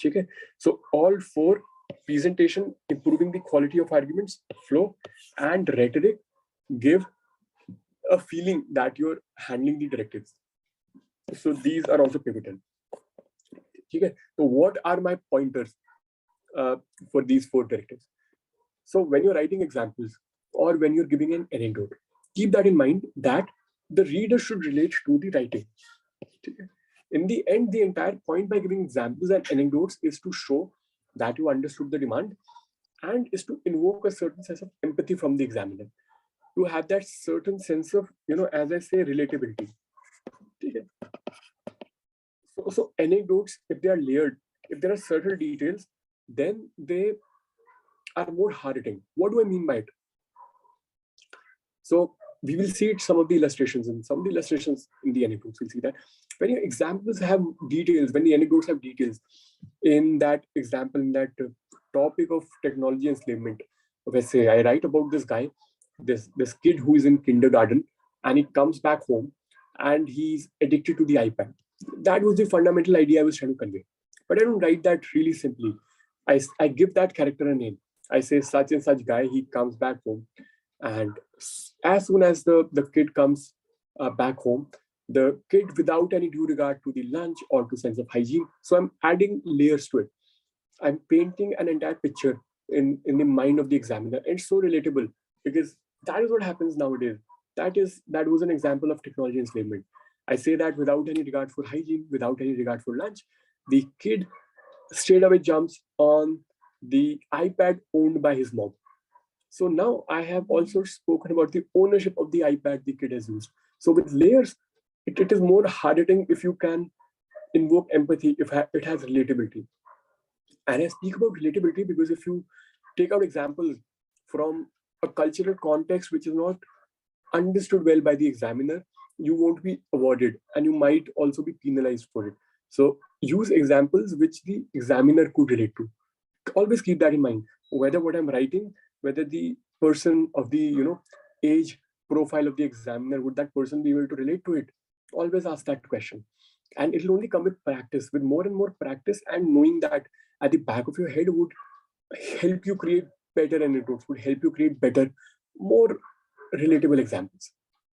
Okay, so all four: presentation, improving the quality of arguments, flow, and rhetoric give a feeling that you're handling the directives. So these are also pivotal. Okay, so what are my pointers for these four directives? So when you're writing examples or when you're giving an anecdote, keep that in mind that the reader should relate to the writing. Okay. In the end, the entire point by giving examples and anecdotes is to show that you understood the demand and is to invoke a certain sense of empathy from the examiner, to have that certain sense of, as I say, relatability. Okay. So anecdotes, if they are layered, if there are certain details, then they are more hard-hitting. What do I mean by it? So we will see it, some of the illustrations in the anecdotes. We'll see that when your examples have details, when the anecdotes have details, in that example, in that topic of technology enslavement, let's say I write about this guy, this kid who is in kindergarten, and he comes back home and he's addicted to the iPad. That was the fundamental idea I was trying to convey. But I don't write that really simply. I give that character a name. I say such and such guy, he comes back home. And as soon as the kid comes back home, the kid, without any due regard to the lunch or to sense of hygiene, so I'm adding layers to it. I'm painting an entire picture in the mind of the examiner. And it's so relatable because that is what happens nowadays. That was an example of technology enslavement. I say that without any regard for hygiene, without any regard for lunch, the kid straight away jumps on the iPad owned by his mom. So now I have also spoken about the ownership of the iPad the kid has used. So with layers, it is more hard-hitting if you can invoke empathy, if it has relatability. And I speak about relatability because if you take out examples from a cultural context which is not understood well by the examiner, you won't be awarded and you might also be penalized for it. So use examples which the examiner could relate to. Always keep that in mind. Whether what I'm writing, whether the person of the age profile of the examiner, would that person be able to relate to it? Always ask that question. And it'll only come with practice, with more and more practice, and knowing that at the back of your head would help you create better anecdotes, would help you create better, more relatable examples.